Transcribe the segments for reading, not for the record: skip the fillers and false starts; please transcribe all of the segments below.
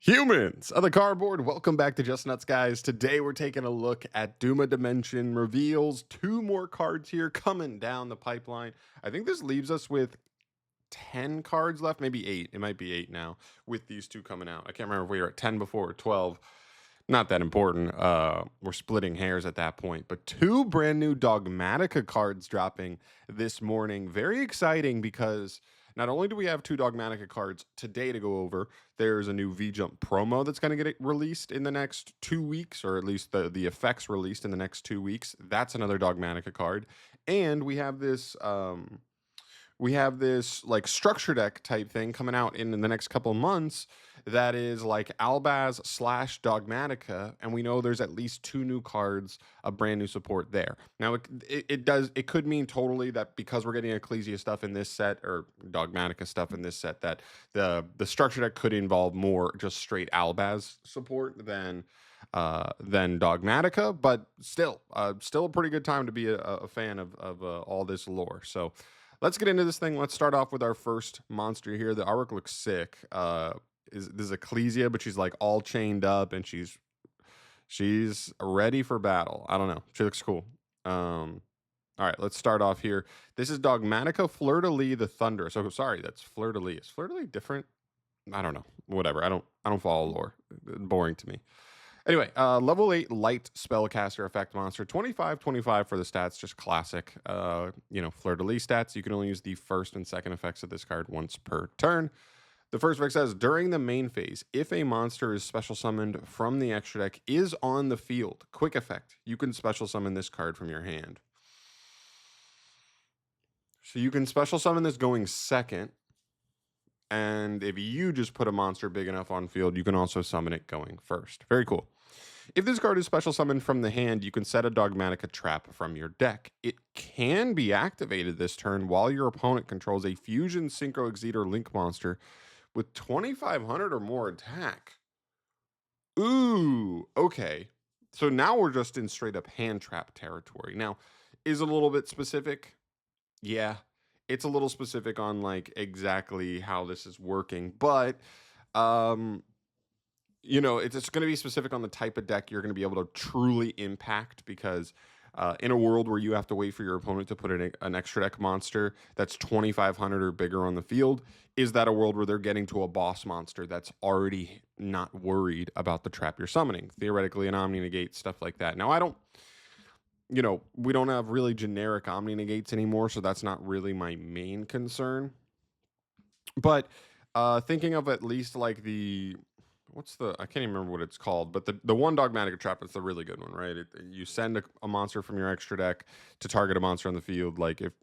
Humans of the cardboard, welcome back to Just Nuts, guys. Today we're taking a look at Duma Dimension reveals. Two more cards here coming down the pipeline. I think this leaves us with 10 cards left, maybe 8. It might be 8 now with these two coming out. I can't remember if we were at 10 before or 12. Not that important. We're splitting hairs at that point. But two brand new Dogmatika cards dropping this morning. Very exciting because not only do we have two Dogmatika cards today to go over, there's a new V-Jump promo that's going to get released in the next 2 weeks, or at least the effects released in the next 2 weeks. That's another Dogmatika card. And we have this like structure deck type thing coming out in the next couple months that is like Albaz / Dogmatika, and we know there's at least 2 new cards of brand new support there. Now it could mean totally that because we're getting Ecclesia stuff in this set or Dogmatika stuff in this set, that the structure deck could involve more just straight Albaz support than Dogmatika, but still a pretty good time to be a fan of all this lore. So let's get into this thing. Let's start off with our first monster here. The artwork looks sick. This is Ecclesia, but she's like all chained up and she's ready for battle. I don't know. She looks cool. All right, let's start off here. This is Dogmatika Fleurdelis the Thunder. So sorry, that's Fleurdelis. Is Fleurdelis different? I don't know. Whatever. I don't follow lore. Boring to me. Anyway, level 8 light spellcaster effect monster, 25/25 for the stats, just classic, Fleur-de-lis stats. You can only use the first and second effects of this card once per turn. The first effect says, during the main phase, if a monster is special summoned from the extra deck is on the field, quick effect, you can special summon this card from your hand. So you can special summon this going second, and if you just put a monster big enough on field, you can also summon it going first. Very cool. If this card is special summoned from the hand, you can set a Dogmatika trap from your deck. It can be activated this turn while your opponent controls a Fusion Synchro Exeter Link monster with 2,500 or more attack. Ooh, okay. So now we're just in straight up hand trap territory. Now, is it a little bit specific? Yeah, it's a little specific on like exactly how this is working, but it's going to be specific on the type of deck you're going to be able to truly impact, because in a world where you have to wait for your opponent to put an extra deck monster that's 2,500 or bigger on the field, is that a world where they're getting to a boss monster that's already not worried about the trap you're summoning? Theoretically, an Omni Negate, stuff like that. Now, we don't have really generic Omni Negates anymore, so that's not really my main concern. But thinking of at least like I can't even remember what it's called, but the one Dogmatika trap is the really good one, right? You send a monster from your extra deck to target a monster on the field. Like if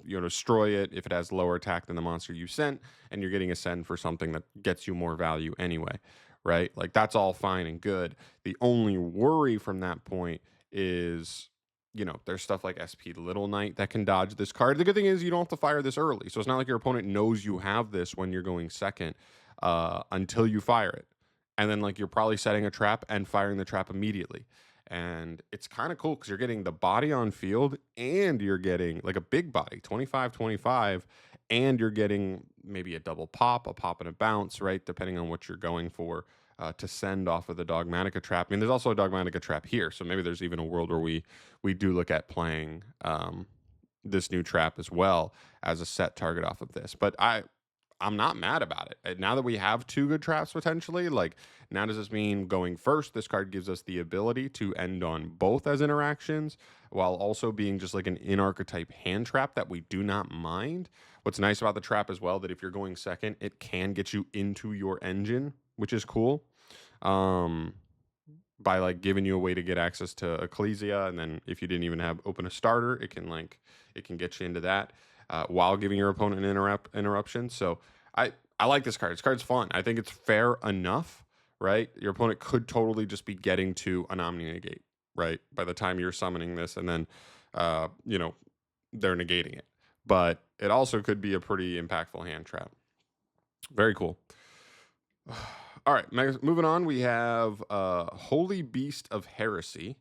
you destroy it, if it has lower attack than the monster you sent, and you're getting a send for something that gets you more value anyway, right? Like that's all fine and good. The only worry from that point is, there's stuff like SP Little Knight that can dodge this card. The good thing is you don't have to fire this early. So it's not like your opponent knows you have this when you're going second until you fire it. And then like you're probably setting a trap and firing the trap immediately. And it's kind of cool because you're getting the body on field and you're getting like a big body, 25/25, and you're getting maybe a double pop, a pop and a bounce, right? Depending on what you're going for to send off of the Dogmatika trap. I mean, there's also a Dogmatika trap here. So maybe there's even a world where we do look at playing this new trap as well as a set target off of this. But I'm not mad about it. And now that we have 2 good traps potentially, like now does this mean going first, this card gives us the ability to end on both as interactions while also being just like an in-archetype hand trap that we do not mind. What's nice about the trap as well, that if you're going second, it can get you into your engine, which is cool. By like giving you a way to get access to Ecclesia, and then if you didn't even open a starter, it can get you into that while giving your opponent an interruption. So I like this card. This card's fun. I think it's fair enough, right? Your opponent could totally just be getting to an Omni Negate, right? By the time you're summoning this, and then they're negating it. But it also could be a pretty impactful hand trap. Very cool. All right, moving on, we have Holy Beast of Heresy.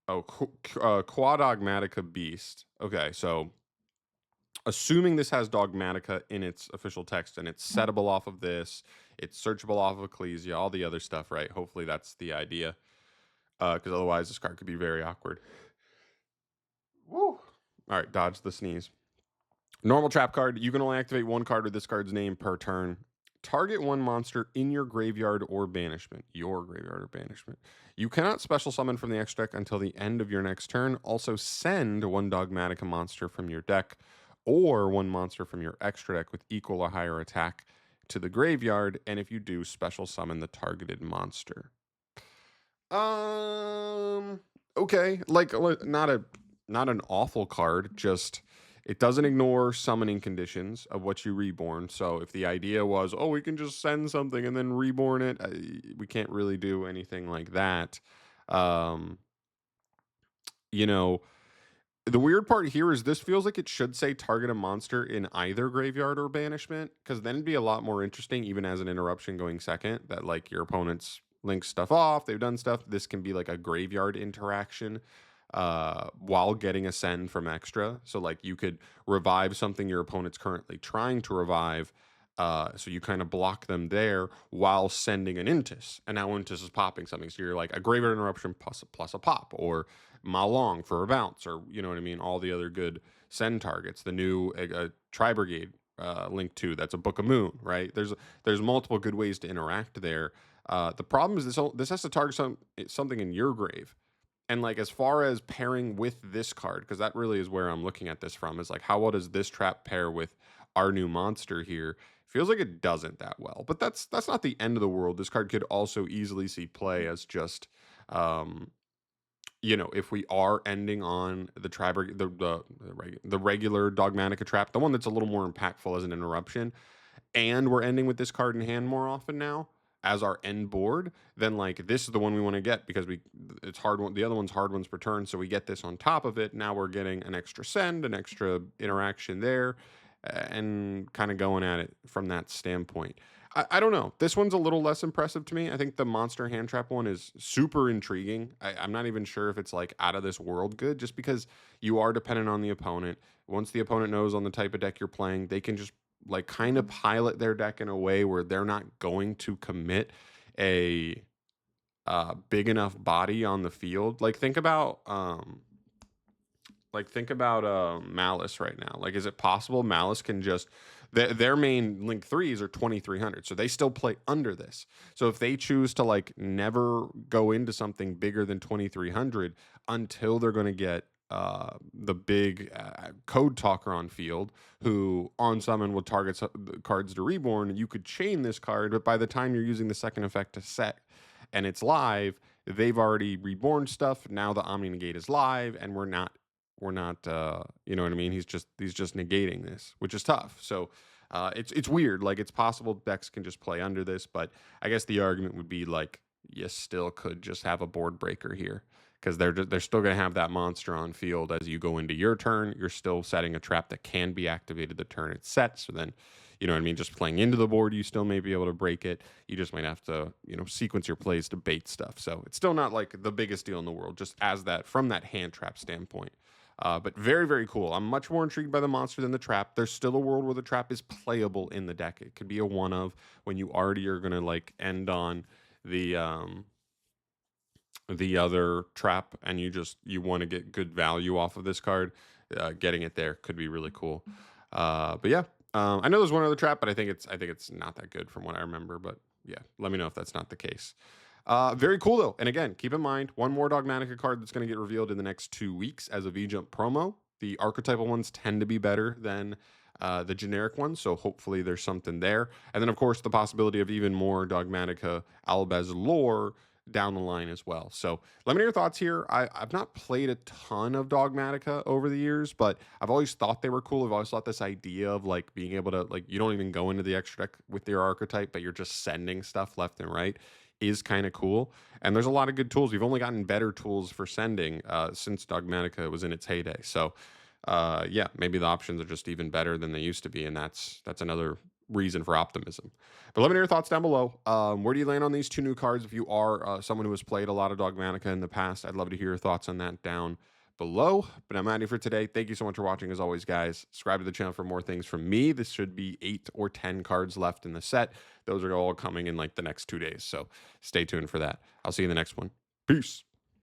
Oh, Dogmatika Beast. Okay, so assuming this has Dogmatika in its official text and it's settable off of this, It's searchable off of Ecclesia, all the other stuff, right? Hopefully that's the idea. Because otherwise this card could be very awkward. Woo! All right, dodge the sneeze. Normal trap card. You can only activate one card with this card's name per turn. Target one monster in your graveyard or banishment. Your graveyard or banishment. You cannot special summon from the extra deck until the end of your next turn. Also, send one Dogmatika monster from your deck or one monster from your extra deck with equal or higher attack to the graveyard. And if you do, special summon the targeted monster. Okay, like not an awful card, just it doesn't ignore summoning conditions of what you reborn. So if the idea was, oh, we can just send something and then reborn it, we can't really do anything like that. Um, you know, the weird part here is this feels like it should say target a monster in either graveyard or banishment, because then it'd be a lot more interesting, even as an interruption going second, that like your opponent's linked stuff off, they've done stuff. This can be like a graveyard interaction while getting a send from extra. So like you could revive something your opponent's currently trying to revive. So you kind of block them there while sending an Intis. And now Intis is popping something. So you're like a graveyard interruption plus a pop, or Malong for a bounce, or you know what I mean? All the other good send targets. The new Tri Brigade Link 2, that's a Book of Moon, right? There's multiple good ways to interact there. The problem is this has to target something in your grave. And like as far as pairing with this card, because that really is where I'm looking at this from, is like how well does this trap pair with our new monster here? Feels like it doesn't that well, but that's not the end of the world. This card could also easily see play as just, if we are ending on the the regular Dogmatika trap, the one that's a little more impactful as an interruption, and we're ending with this card in hand more often now as our end board, then like this is the one we want to get, because it's hard one, the other one's hard ones per turn, so we get this on top of it. Now we're getting an extra send, an extra interaction there, and kind of going at it from that standpoint. I don't know. This one's a little less impressive to me. I think the monster hand trap one is super intriguing. I'm not even sure if it's like out of this world good, just because you are dependent on the opponent. Once the opponent knows on the type of deck you're playing, they can just like kind of pilot their deck in a way where they're not going to commit a big enough body on the field. Like think about Malice right now. Like, is it possible Malice can just their main Link 3s are 2300, so they still play under this. So if they choose to like never go into something bigger than 2300 until they're going to get the big code talker on field, who on summon will target cards to reborn, you could chain this card, but by the time you're using the second effect to set and it's live, they've already reborn stuff. Now the Omni Negate is live, and we're not you know what I mean? He's just negating this, which is tough. So it's weird. Like, it's possible decks can just play under this, but I guess the argument would be like you still could just have a board breaker here, because they're still going to have that monster on field as you go into your turn. You're still setting a trap that can be activated the turn it's set. So then, you know what I mean, just playing into the board, you still may be able to break it. You just might have to, sequence your plays to bait stuff. So it's still not like the biggest deal in the world, just as that from that hand trap standpoint. But very, very cool. I'm much more intrigued by the monster than the trap. There's still a world where the trap is playable in the deck. It could be a one of when you already are going to like end on the other trap, and you want to get good value off of this card. Getting it there could be really cool. But yeah, I know there's one other trap, but I think it's not that good from what I remember. But yeah, let me know if that's not the case. Very cool though. And again, keep in mind, one more Dogmatika card that's going to get revealed in the next 2 weeks as a V-Jump promo. The archetypal ones tend to be better than the generic ones, so hopefully there's something there. And then, of course, the possibility of even more Dogmatika Albaz lore down the line as well. So let me know your thoughts here. I've not played a ton of Dogmatika over the years, but I've always thought they were cool. I've always thought this idea of like being able to, like, you don't even go into the extra deck with your archetype, but you're just sending stuff left and right, is kind of cool. And there's a lot of good tools. We've only gotten better tools for sending since Dogmatika was in its heyday. So yeah, maybe the options are just even better than they used to be, and that's another reason for optimism. But let me know your thoughts down below. Where do you land on these two new cards? If you are someone who has played a lot of Dogmatika in the past, I'd love to hear your thoughts on that down below. But I'm out of here for today. Thank you so much for watching, as always, guys. Subscribe to the channel for more things from me. This should be 8 or 10 cards left in the set. Those are all coming in like the next 2 days, so stay tuned for that. I'll see you in the next one. Peace.